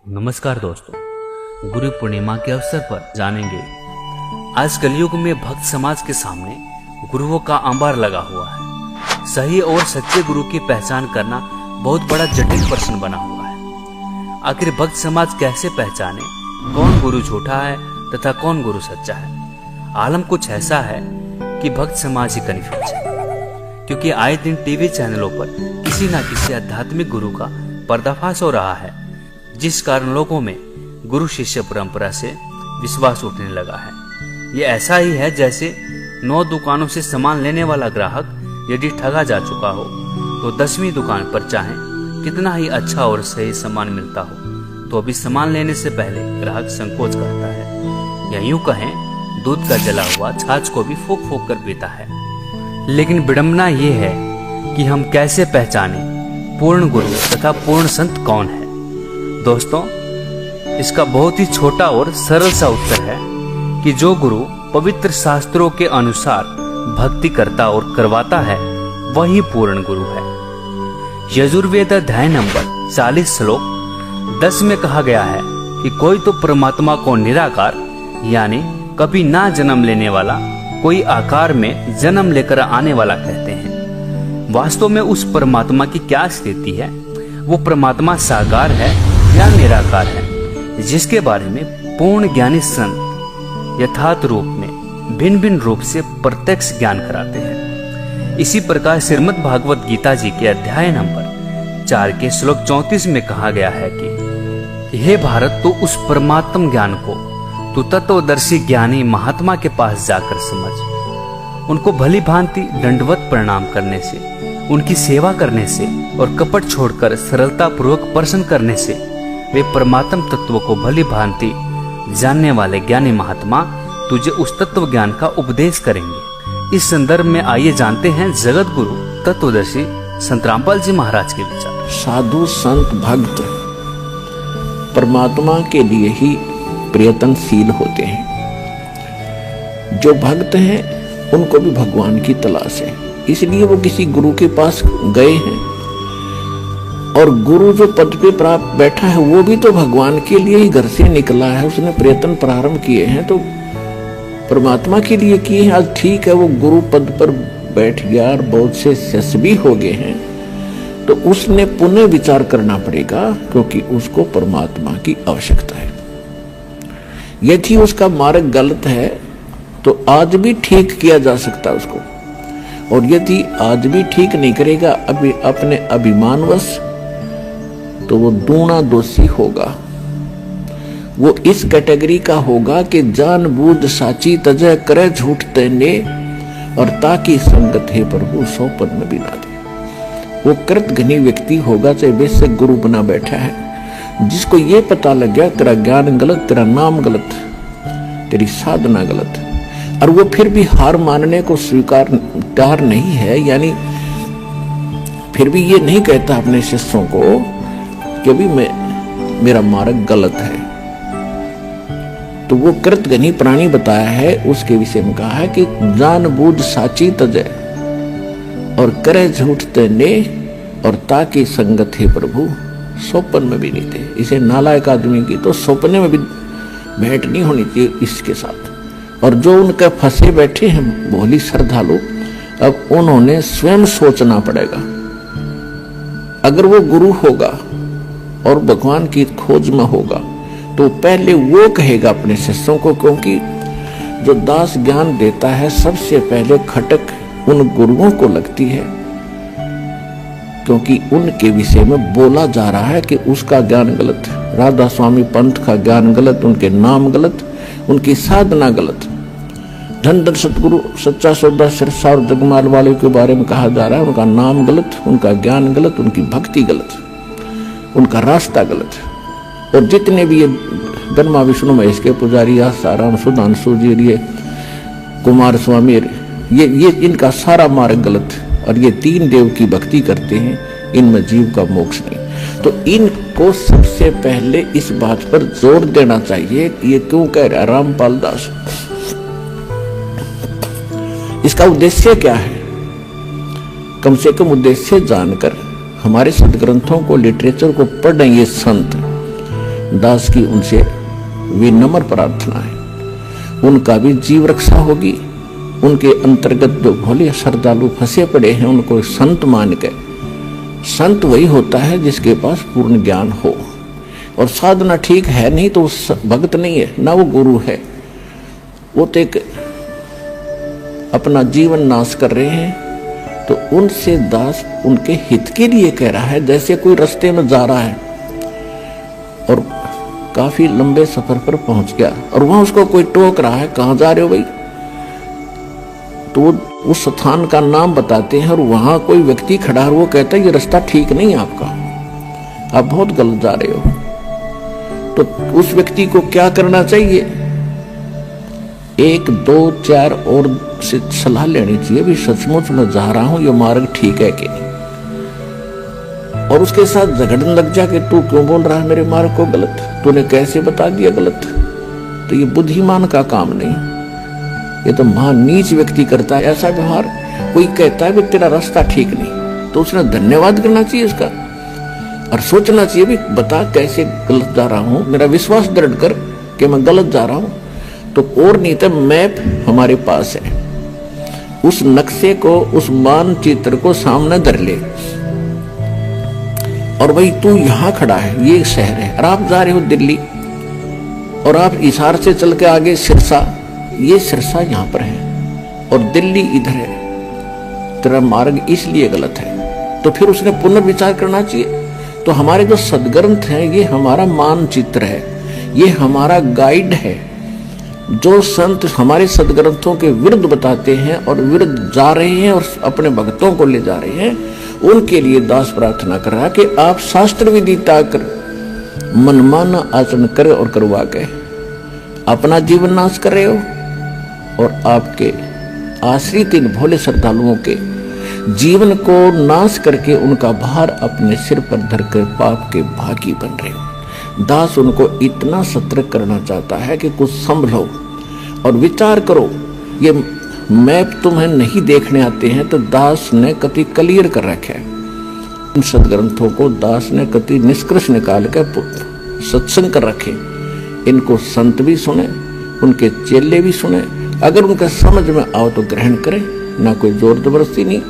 नमस्कार दोस्तों, गुरु पूर्णिमा के अवसर पर जानेंगे आज कलयुग में भक्त समाज के सामने गुरुओं का अंबार लगा हुआ है। सही और सच्चे गुरु की पहचान करना बहुत बड़ा जटिल प्रश्न बना हुआ है। आखिर भक्त समाज कैसे पहचाने कौन गुरु झूठा है तथा कौन गुरु सच्चा है। आलम कुछ ऐसा है कि भक्त समाज ही कन्फ्यूज है, क्योंकि आए दिन टीवी चैनलों पर किसी न किसी आध्यात्मिक गुरु का पर्दाफाश हो रहा है, जिस कारण लोगों में गुरु शिष्य परंपरा से विश्वास उठने लगा है। ये ऐसा ही है जैसे 9 दुकानों से सामान लेने वाला ग्राहक यदि ठगा जा चुका हो तो 10वीं दुकान पर चाहे कितना ही अच्छा और सही सामान मिलता हो तो अभी सामान लेने से पहले ग्राहक संकोच करता है, या यूं कहें दूध का जला हुआ छाछ को भी फूंक फूंक कर पीता है। लेकिन विडंबना ये है कि हम कैसे पहचाने पूर्ण गुरु तथा पूर्ण संत कौन है। दोस्तों, इसका बहुत ही छोटा और सरल सा उत्तर है कि जो गुरु पवित्र शास्त्रों के अनुसार भक्ति करता और करवाता है वही पूर्ण गुरु है। यजुर्वेद अध्याय नंबर 40 श्लोक 10 में कहा गया है कि कोई तो परमात्मा को निराकार यानी कभी ना जन्म लेने वाला, कोई आकार में जन्म लेकर आने वाला कहते हैं। वास्तव में उस परमात्मा की क्या स्थिति है? वो परमात्मा साकार है या निराकार है, जिसके बारे में पूर्ण ज्ञानी संत यथार्थ रूप में भिन्न भिन्न रूप से प्रत्यक्ष ज्ञान कराते हैं। इसी प्रकार श्रीमद् भागवत गीता जी के अध्याय नंबर 4 के श्लोक 34 में कहा गया है कि हे भारत, तो उस परमात्म ज्ञान को तू तत्वदर्शी ज्ञानी महात्मा के पास जाकर समझ। उनको भली भांति दंडवत प्रणाम करने से, उनकी सेवा करने से और कपट छोड़कर सरलता पूर्वक प्रश्न करने से वे परमात्म तत्व को भली भांति जानने वाले ज्ञानी महात्मा तुझे उस तत्व ज्ञान का उपदेश करेंगे। इस संदर्भ में आइए जानते हैं जगत गुरु तत्वदर्शी संत रामपाल जी महाराज के विचार। साधु संत भक्त परमात्मा के लिए ही प्रयत्नशील होते हैं। जो भक्त हैं उनको भी भगवान की तलाश है, इसलिए वो किसी गुरु के पास गए हैं। और गुरु जो पद पे प्राप्त बैठा है वो भी तो भगवान के लिए ही घर से निकला है, उसने प्रयत्न प्रारंभ किए हैं तो परमात्मा के लिए किए हैं। आज ठीक है वो गुरु पद पर बैठ गया और बहुत से शिष्य भी हो गए हैं, तो उसने पुनः विचार करना पड़ेगा, क्योंकि उसको परमात्मा की आवश्यकता है। यदि उसका मार्ग गलत है तो आज भी ठीक किया जा सकता है उसको, और यदि आज भी ठीक नहीं करेगा अभी अपने अभिमानवश, तो वो दूना दोषी होगा। वो इस कैटेगरी का होगा कि जानबूझ साची तजय करे झूठ तेने, और ताकि संगत है प्रभु सौपन में बिना दे। वो कृतघ्नी व्यक्ति होगा, चाहे बेशक गुरु बना बैठा है, जिसको ये पता लग गया तेरा ज्ञान गलत, तेरा नाम गलत, तेरी साधना गलत, और वो फिर भी हार मानने को स्वीकार तैयार नहीं है, यानी फिर भी ये नहीं कहता अपने शिष्यों को कि भी मेरा मार्ग गलत है, तो वो कृतघ्नी प्राणी बताया है। उसके विषय में कहा है कि जानबूझ साची तजय और करे झूठ तेने, और ताकि संगत है प्रभु सौपन में भी नहीं थे। इसे नालायक आदमी की तो सौपने में भी भेंट नहीं होनी चाहिए इसके साथ। और जो उनके फंसे बैठे हैं भोली श्रद्धालु, अब उन्होंने स्वयं सोचना पड़ेगा। अगर वो गुरु होगा और भगवान की खोज में होगा तो पहले वो कहेगा अपने शिष्यों को, क्योंकि जो दास ज्ञान देता है सबसे पहले खटक उन गुरुओं को लगती है, क्योंकि उनके विषय में बोला जा रहा है कि उसका ज्ञान गलत, राधा स्वामी पंथ का ज्ञान गलत, उनके नाम गलत, उनकी साधना गलत। धन धन सतगुरु सच्चा सौदा सिरसा और जगमाल वाले के बारे में कहा जा रहा है, उनका नाम गलत, उनका ज्ञान गलत, उनकी भक्ति गलत, उनका रास्ता गलत। और जितने भी ये ब्रह्मा विष्णु महेश के पुजारी, साराम सुधांशु जी, ये कुमार स्वामी, ये इनका सारा मार्ग गलत, और ये 3 देव की भक्ति करते हैं, इनमें जीव का मोक्ष नहीं। तो इनको सबसे पहले इस बात पर जोर देना चाहिए। ये क्यों कह रहा रामपाल दास? इसका उद्देश्य क्या है? कम से कम उद्देश्य जानकर हमारे सदग्रंथों को, लिटरेचर को पढ़ रहे ये संत, दास की उनसे विनम्र प्रार्थना है, उनका भी जीव रक्षा होगी। उनके अंतर्गत जो भोले श्रद्धालु फंसे पड़े हैं उनको संत मान के, संत वही होता है जिसके पास पूर्ण ज्ञान हो और साधना ठीक है नहीं तो भक्त नहीं है, ना वो गुरु है। वो तो एक अपना जीवन नाश कर रहे हैं। तो उनसे दास उनके हित के लिए कह रहा है। जैसे कोई रास्ते में जा रहा है और काफी लंबे सफर पर पहुंच गया और वहां उसको कोई टोक रहा है, कहां जा रहे हो भाई, तो उस स्थान का नाम बताते हैं और वहां कोई व्यक्ति खड़ा है, वो कहता है ये रास्ता ठीक नहीं है आपका, आप बहुत गलत जा रहे हो। तो उस व्यक्ति को क्या करना चाहिए? 1, 2, 4 और से सलाह लेनी चाहिए भी सचमुच मैं जा रहा हूं, ये मार्ग ठीक है कि नहीं। और उसके साथ झगड़ने लग जा कि तू क्यों बोल रहा है मेरे मार्ग को गलत, तूने कैसे बता दिया गलत। तो ये बुद्धिमान का काम नहीं, ये तो महान नीच व्यक्ति करता है ऐसा व्यवहार। कोई कहता है भी तेरा रास्ता ठीक नहीं तो उसने धन्यवाद करना चाहिए उसका और सोचना चाहिए भी बता कैसे गलत जा रहा हूं, मेरा विश्वास दृढ़ कर कि मैं गलत जा रहा हूं। तो और नहीं तो मैप हमारे पास है, उस नक्शे को, उस मानचित्र को सामने धर ले और भाई तू यहां खड़ा है, ये शहर है और आप जा रहे हो दिल्ली और आप हिसार से चल के आगे सिरसा, ये सिरसा यहां पर है और दिल्ली इधर है, तेरा मार्ग इसलिए गलत है। तो फिर उसने पुनर्विचार करना चाहिए। तो हमारे जो सदग्रंथ हैं ये हमारा मानचित्र है, ये हमारा गाइड है। जो संत हमारे सदग्रंथों के विरुद्ध बताते हैं और विरुद्ध जा रहे हैं और अपने भक्तों को ले जा रहे हैं, उनके लिए दास प्रार्थना कर रहा कि आप शास्त्र विदिता कर मनमाना आचरण करे और करवा के अपना जीवन नाश कर रहे हो और आपके आश्रित इन भोले श्रद्धालुओं के जीवन को नाश करके उनका भार अपने सिर पर धरकर पाप के भागी बन रहे हो। दास उनको इतना सतर्क करना चाहता है कि कुछ संभलो और विचार करो। ये मैप तुम्हें नहीं देखने आते हैं तो दास ने कति क्लियर कर रखा है। इन सदग्रंथों को दास ने कति निष्कर्ष निकाल कर सत्संग कर रखे। इनको संत भी सुने, उनके चेले भी सुने, अगर उनका समझ में आओ तो ग्रहण करें, ना कोई जोर जबरदस्ती नहीं।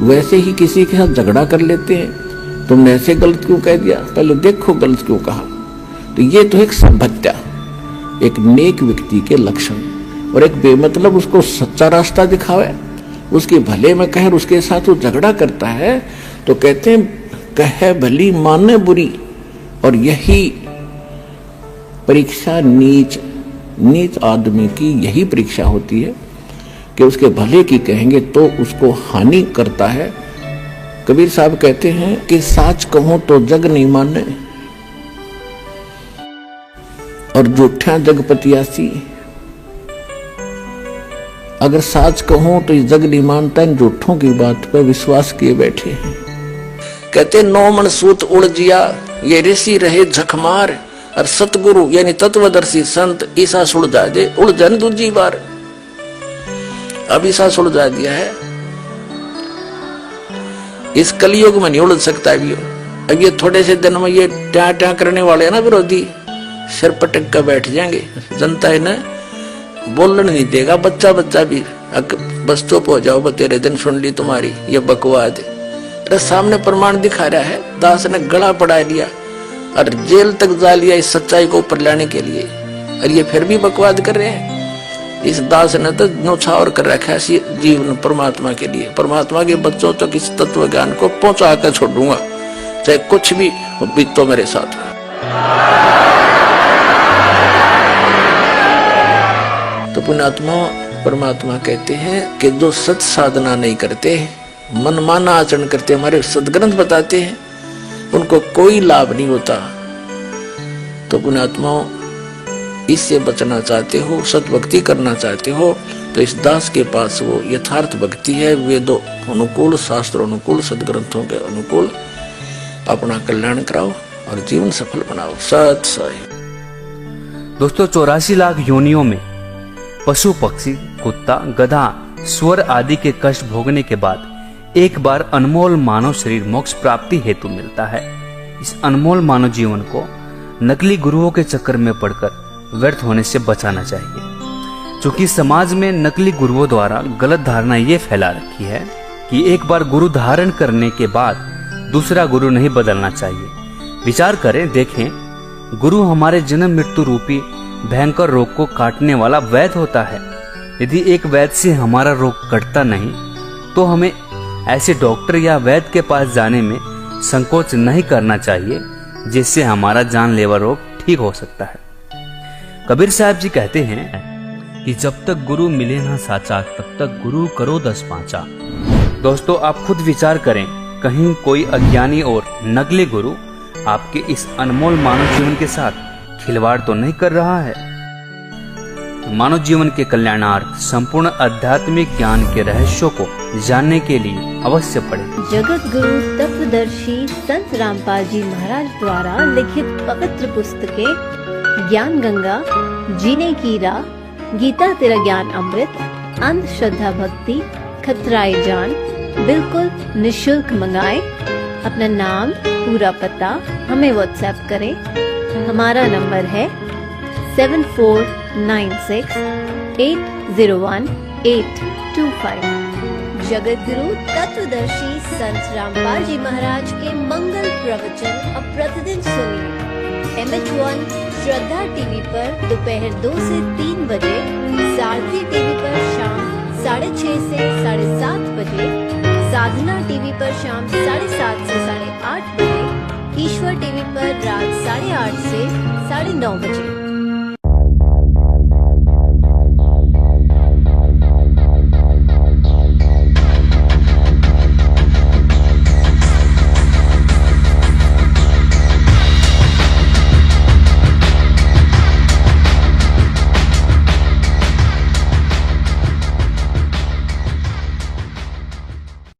वैसे ही किसी के साथ झगड़ा कर लेते हैं, तुमने ऐसे गलत क्यों कह दिया, पहले देखो गलत क्यों कहा। तो ये तो एक सभ्यता, एक नेक व्यक्ति के लक्षण। और एक बेमतलब उसको सच्चा रास्ता दिखावे, उसके भले में कहे, उसके साथ वो झगड़ा करता है तो कहते हैं कहे भली माने बुरी। और यही परीक्षा नीच आदमी की यही परीक्षा होती है कि उसके भले की कहेंगे तो उसको हानि करता है। कबीर साहब कहते हैं कि साच कहूं तो जग नहीं माने और झूठा जगपतियासी। अगर साच कहूं तो जग नहीं मानता, इन झूठों की बात पर विश्वास किए बैठे हैं। कहते 9 मन सूत उलझिया ये ऋषि रहे झकमार और सतगुरु यानी तत्वदर्शी संत ईसा सुलझा दे उलझन दूजी बार। अब ईसा सुलझा दिया है, इस कलयुग में नहीं उलझ सकता अभी। अब ये थोड़े से दिन में ये ट्या ट्या करने वाले हैं ना विरोधी, सिर पटक कर बैठ जाएंगे। जनता है ना बोलने नहीं देगा, बच्चा बच्चा भी बस चुप हो जाओ, तेरे दिन सुन ली तुम्हारी ये बकवाद। अरे सामने प्रमाण दिखा रहा है, दास ने गला पड़ा लिया और जेल तक जा लिया इस सच्चाई को ऊपर लाने के लिए, और ये फिर भी बकवाद कर रहे हैं। इस दास ने तो न्यौछावर कर रखा है जीवन परमात्मा के लिए। परमात्मा के बच्चों तक इस तत्व ज्ञान को पहुंचा कर छोड़ूंगा, चाहे कुछ भी बीतो मेरे साथ। तो पुण्यात्मा परमात्मा कहते हैं कि जो सच साधना नहीं करते, मनमाना आचरण करते, हमारे सदग्रंथ बताते हैं, उनको कोई लाभ नहीं होता। तो पुण्यात्माओं इससे बचना चाहते हो, सतभक्ति करना चाहते हो, तो इस दास के पास वो यथार्थ भक्ति है। वेदों अनुकूल, शास्त्र अनुकूल, सदग्रंथों के अनुकूल अपना कल्याण कराओ और जीवन सफल बनाओ। सत साई। दोस्तों 84 लाख योनियों में पशु पक्षी, कुत्ता, गधा, स्वर आदि के कष्ट भोगने के बाद एक बार अनमोल मानव शरीर मोक्ष प्राप्ति हेतु मिलता है। इस अनमोल मानव जीवन को नकली गुरुओं के चक्कर में पड़कर व्यर्थ होने से बचाना चाहिए। क्योंकि समाज में नकली गुरुओं द्वारा गलत धारणा ये फैला रखी है कि एक बार गुरु धारण करने के बाद दूसरा गुरु नहीं बदलना चाहिए। विचार करें, देखें, गुरु हमारे जन्म मृत्यु रूपी भयंकर रोग को काटने वाला वैद्य होता है। यदि एक वैद्य से हमारा रोग कटता नहीं तो हमें ऐसे डॉक्टर या वैद्य के पास जाने में संकोच नहीं करना चाहिए, जिससे हमारा जानलेवा रोग ठीक हो सकता है। कबीर साहब जी कहते हैं कि जब तक गुरु मिले ना साचा, तब तक गुरु करो 10 पांचा। दोस्तों, आप खुद विचार करें, कहीं कोई अज्ञानी और नकली गुरु आपके इस अनमोल मानव जीवन के साथ खिलवाड़ तो नहीं कर रहा है। मानव जीवन के कल्याणार्थ संपूर्ण आध्यात्मिक ज्ञान के रहस्यों को जानने के लिए अवश्य पढ़ें। जगत गुरु तत्वदर्शी संत रामपाल जी महाराज द्वारा लिखित पवित्र पुस्तकें ज्ञान गंगा, जीने की राह, गीता तेरा ज्ञान अमृत, अंधश्रद्धा भक्ति, खतराए जान बिल्कुल निशुल्क मंगाएं। अपना नाम, पूरा पता हमें व्हाट्सएप करें। हमारा नंबर है 7496801825। जगत गुरु तत्वदर्शी संत रामपाल जी महाराज के मंगल प्रवचन अब प्रतिदिन सुनिए। MH1 श्रद्धा टीवी पर दोपहर 2 से 3 बजे, सारथी टीवी पर शाम 6:30 से 7:30 बजे, साधना टीवी पर शाम 7:30 से 8:30 बजे, ईश्वर टीवी पर रात 8:30 से 9:30 बजे।